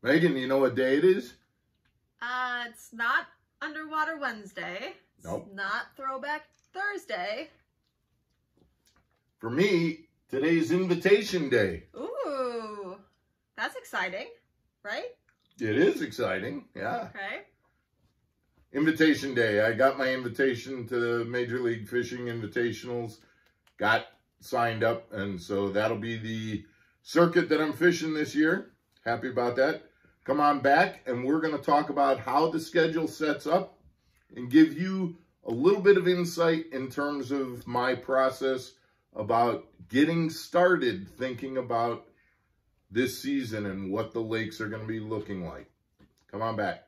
Megan, you know what day it is? It's not Underwater Wednesday. Nope. It's not Throwback Thursday. For me, today's Invitation Day. Ooh, that's exciting, right? It is exciting, yeah. Okay. Invitation Day. I got my invitation to the Major League Fishing Invitationals. Got signed up, and so that'll be the circuit that I'm fishing this year. Happy about that. Come on back, and we're going to talk about how the schedule sets up and give you a little bit of insight in terms of my process about getting started thinking about this season and what the lakes are going to be looking like. Come on back.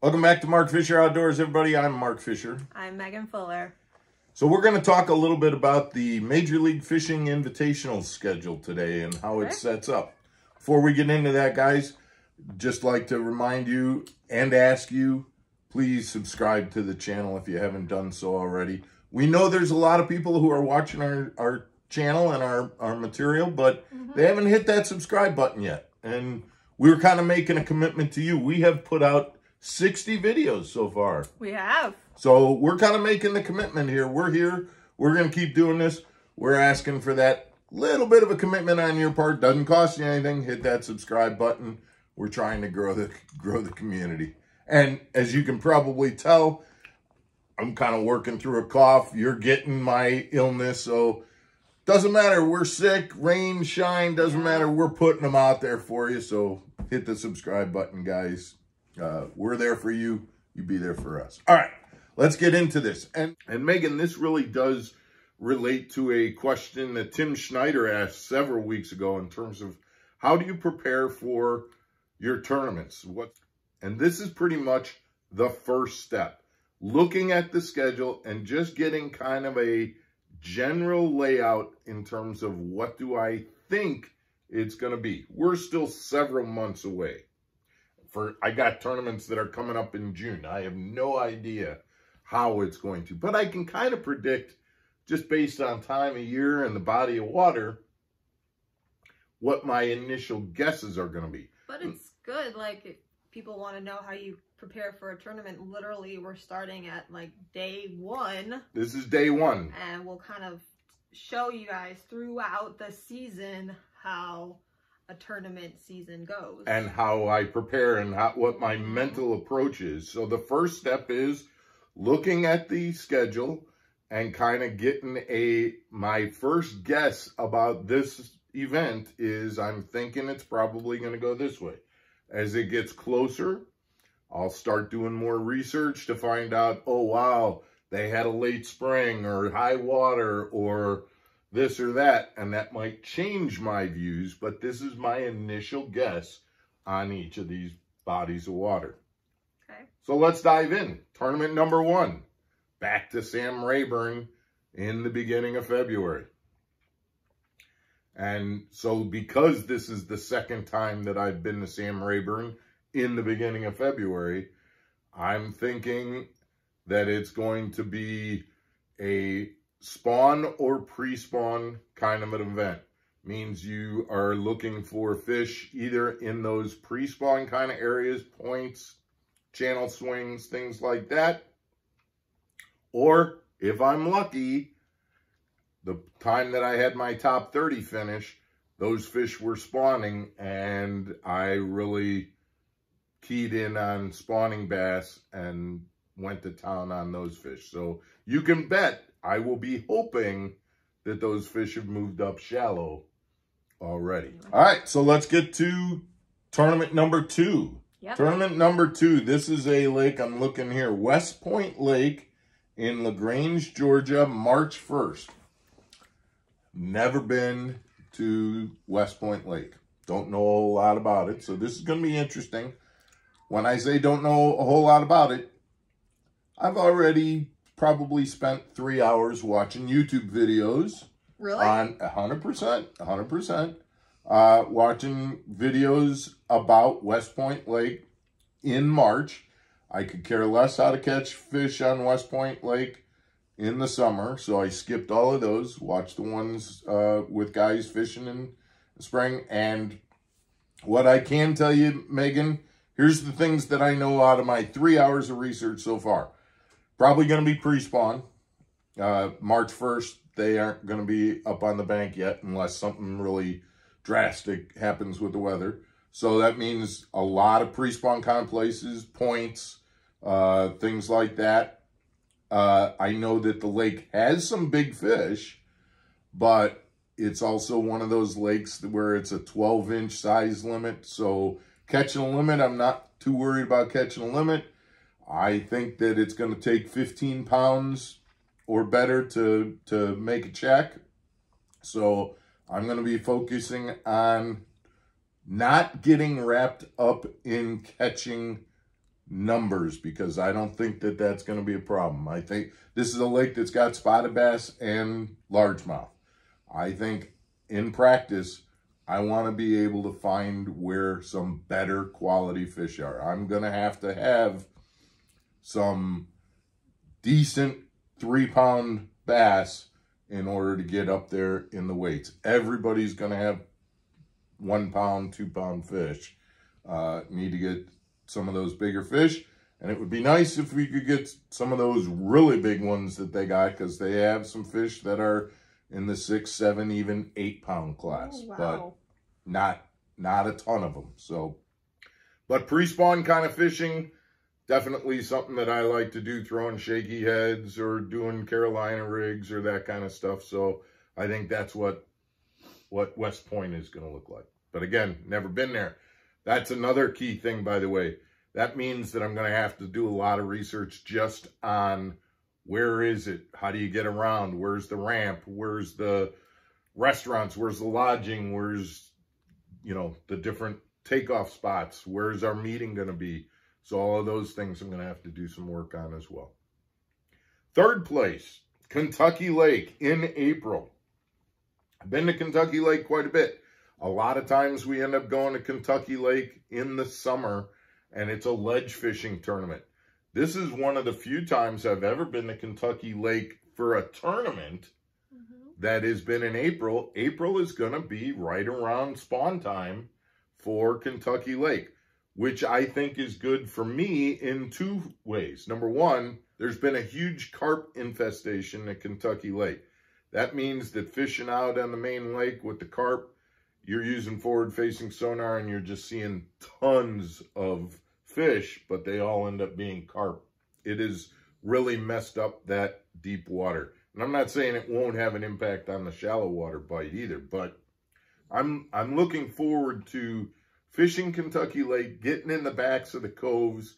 Welcome back to Mark Fisher Outdoors, everybody. I'm Mark Fisher. I'm Megan Fuller. So we're going to talk a little bit about the Major League Fishing Invitational schedule today and how it sets up. Before we get into that, guys, just like to remind you and ask you, please subscribe to the channel if you haven't done so already. We know there's a lot of people who are watching our channel and our material, but they haven't hit that subscribe button yet. And we're kind of making a commitment to you. We have put out 60 videos so far. We have. So we're kind of making the commitment here. We're here. We're going to keep doing this. We're asking for that little bit of a commitment on your part. Doesn't cost you anything. Hit that subscribe button. We're trying to grow the community. And as you can probably tell, I'm kind of working through a cough. You're getting my illness. So doesn't matter. We're sick, rain, shine, doesn't matter. We're putting them out there for you. So hit the subscribe button, guys. We're there for you. You be there for us. All right, let's get into this. And Megan, this really does relate to a question that Tim Schneider asked several weeks ago in terms of how do you prepare for your tournaments? And this is pretty much the first step. Looking at the schedule and just getting kind of a general layout in terms of what do I think it's going to be. We're still several months away. I got tournaments that are coming up in June. I have no idea how it's going to, but I can kind of predict just based on time of year and the body of water what my initial guesses are going to be. But it's good. Like, if people want to know how you prepare for a tournament, literally we're starting at like day one. This is day one. And we'll kind of show you guys throughout the season how a tournament season goes. And how I prepare and what my mental approach is. So the first step is looking at the schedule and kind of getting my first guess about this event is I'm thinking it's probably going to go this way. As it gets closer, I'll start doing more research to find out, oh, wow, they had a late spring or high water or this or that, and that might change my views, but this is my initial guess on each of these bodies of water. Okay. So let's dive in. Tournament number one, back to Sam Rayburn in the beginning of February. And so because this is the second time that I've been to Sam Rayburn in the beginning of February, I'm thinking that it's going to be a spawn or pre-spawn kind of an event. Means you are looking for fish either in those pre-spawn kind of areas, points, channel swings, things like that. Or if I'm lucky, the time that I had my top 30 finish, those fish were spawning and I really keyed in on spawning bass and went to town on those fish. So you can bet I will be hoping that those fish have moved up shallow already. All right, so let's get to tournament number two. Yep. Tournament number two. This is a lake, I'm looking here, West Point Lake in LaGrange, Georgia, March 1st. Never been to West Point Lake. Don't know a whole lot about it, so this is going to be interesting. When I say don't know a whole lot about it, I've already probably spent 3 hours watching YouTube videos. Really? On 100%, watching videos about West Point Lake in March. I could care less how to catch fish on West Point Lake in the summer, so I skipped all of those, watched the ones with guys fishing in the spring. And what I can tell you, Megan, here's the things that I know out of my 3 hours of research so far. Probably going to be pre-spawn. March 1st, they aren't going to be up on the bank yet unless something really drastic happens with the weather. So that means a lot of pre-spawn kind of places, points, things like that. I know that the lake has some big fish, but it's also one of those lakes where it's a 12-inch size limit. So catching a limit, I'm not too worried about catching a limit. I think that it's going to take 15 pounds or better to make a check. So I'm going to be focusing on not getting wrapped up in catching numbers, because I don't think that that's going to be a problem. I think this is a lake that's got spotted bass and largemouth. I think in practice, I want to be able to find where some better quality fish are. I'm going to have some decent 3-pound bass in order to get up there in the weights. Everybody's going to have 1 pound, 2 pound fish. Need to get some of those bigger fish. And it would be nice if we could get some of those really big ones that they got, because they have some fish that are in the 6, 7, even 8 pound class. Oh, wow. But not a ton of them. So, but pre-spawn kind of fishing, definitely something that I like to do, throwing shaky heads or doing Carolina rigs or that kind of stuff. So I think that's what West Point is going to look like. But again, never been there. That's another key thing, by the way. That means that I'm going to have to do a lot of research just on where is it? How do you get around? Where's the ramp? Where's the restaurants? Where's the lodging? Where's, you know, the different takeoff spots? Where's our meeting going to be? So all of those things I'm going to have to do some work on as well. Third place, Kentucky Lake in April. I've been to Kentucky Lake quite a bit. A lot of times we end up going to Kentucky Lake in the summer, and it's a ledge fishing tournament. This is one of the few times I've ever been to Kentucky Lake for a tournament that has been in April. April is going to be right around spawn time for Kentucky Lake, which I think is good for me in 2 ways. Number one, there's been a huge carp infestation at Kentucky Lake. That means that fishing out on the main lake with the carp, you're using forward-facing sonar and you're just seeing tons of fish, but they all end up being carp. It has really messed up that deep water. And I'm not saying it won't have an impact on the shallow water bite either, but I'm looking forward to fishing Kentucky Lake, getting in the backs of the coves,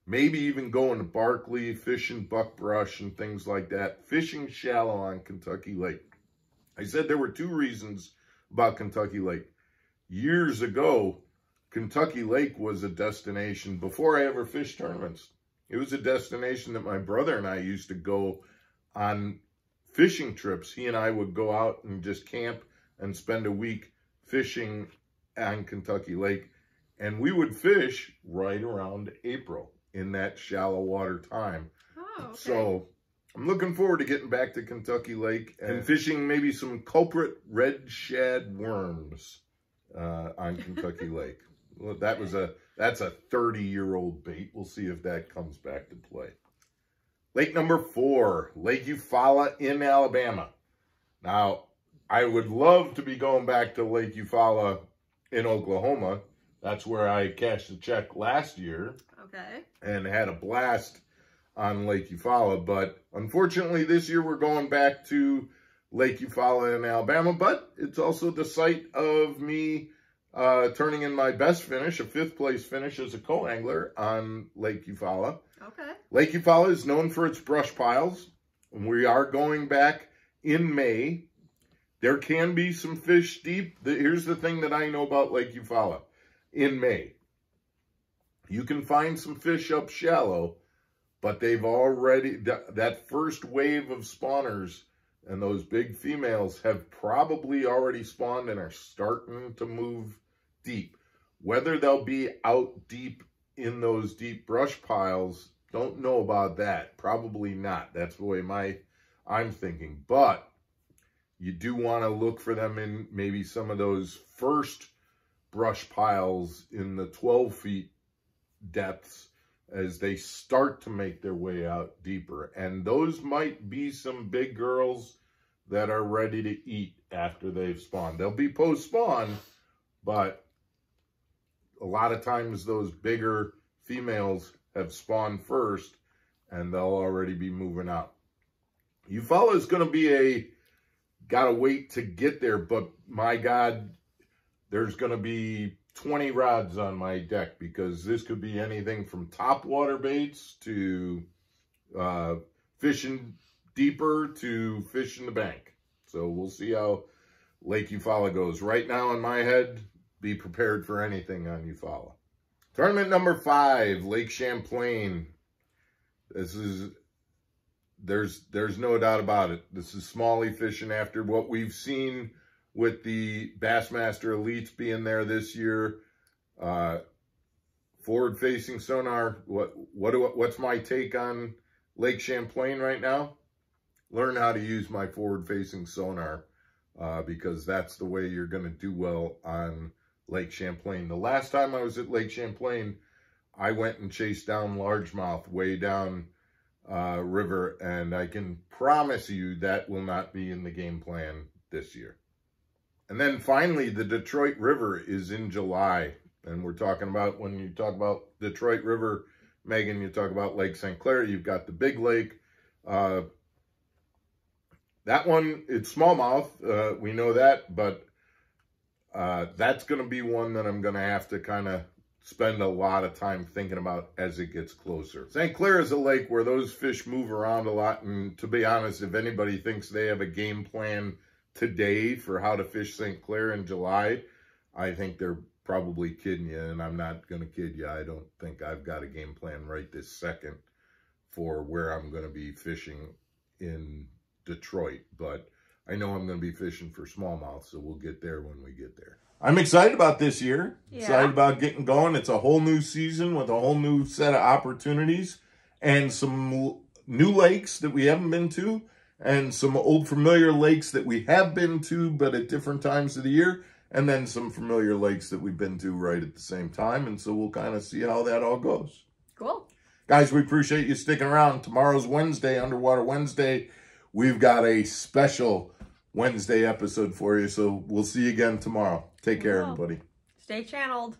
maybe even going to Barkley, fishing buckbrush and things like that, fishing shallow on Kentucky Lake. I said there were 2 reasons about Kentucky Lake. Years ago, Kentucky Lake was a destination, before I ever fished tournaments, it was a destination that my brother and I used to go on fishing trips. He and I would go out and just camp and spend a week fishing on Kentucky Lake. And we would fish right around April in that shallow water time. Oh, okay. So I'm looking forward to getting back to Kentucky Lake and fishing maybe some culprit red shad worms on Kentucky Lake. Well, that's a 30-year-old bait. We'll see if that comes back to play. Lake number 4, Lake Eufaula in Alabama. Now, I would love to be going back to Lake Eufaula in Oklahoma. That's where I cashed the check last year. Okay. And had a blast on Lake Eufaula. But unfortunately, this year we're going back to Lake Eufaula in Alabama. But it's also the site of me turning in my best finish, a 5th place finish as a co-angler on Lake Eufaula. Okay. Lake Eufaula is known for its brush piles. We are going back in May. There can be some fish deep. Here's the thing that I know about Lake Eufaula. In May, you can find some fish up shallow, but they've already, that first wave of spawners and those big females have probably already spawned and are starting to move deep. Whether they'll be out deep in those deep brush piles, don't know about that. Probably not. That's the way I'm thinking. But you do want to look for them in maybe some of those first brush piles in the 12 feet depths as they start to make their way out deeper. And those might be some big girls that are ready to eat after they've spawned. They'll be post-spawn, but a lot of times those bigger females have spawned first and they'll already be moving out. Eufaula is going to be gotta wait to get there, but my God, there's going to be 20 rods on my deck because this could be anything from topwater baits to fishing deeper to fishing the bank. So we'll see how Lake Eufaula goes. Right now in my head, be prepared for anything on Eufaula. Tournament number 5, Lake Champlain. This is, there's no doubt about it. This is smallie fishing after what we've seen with the Bassmaster Elites being there this year. Forward-facing sonar. What's my take on Lake Champlain right now? Learn how to use my forward-facing sonar because that's the way you're going to do well on Lake Champlain. The last time I was at Lake Champlain, I went and chased down largemouth way down river, and I can promise you that will not be in the game plan this year. And then finally, the Detroit River is in July. And we're talking about, when you talk about Detroit River, Megan, you talk about Lake St. Clair, you've got the big lake. That one, it's smallmouth, we know that, but that's going to be one that I'm going to have to kind of spend a lot of time thinking about as it gets closer. St. Clair is a lake where those fish move around a lot, and to be honest, if anybody thinks they have a game plan today for how to fish St. Clair in July, I think they're probably kidding you, and I'm not going to kid you. I don't think I've got a game plan right this second for where I'm going to be fishing in Detroit, but I know I'm going to be fishing for smallmouth, so we'll get there when we get there. I'm excited about this year. Yeah. Excited about getting going. It's a whole new season with a whole new set of opportunities and some new lakes that we haven't been to and some old familiar lakes that we have been to but at different times of the year, and then some familiar lakes that we've been to right at the same time. And so we'll kind of see how that all goes. Cool. Guys, we appreciate you sticking around. Tomorrow's Wednesday, Underwater Wednesday. We've got a special Wednesday episode for you, so we'll see you again tomorrow. Take care, everybody. Stay channeled.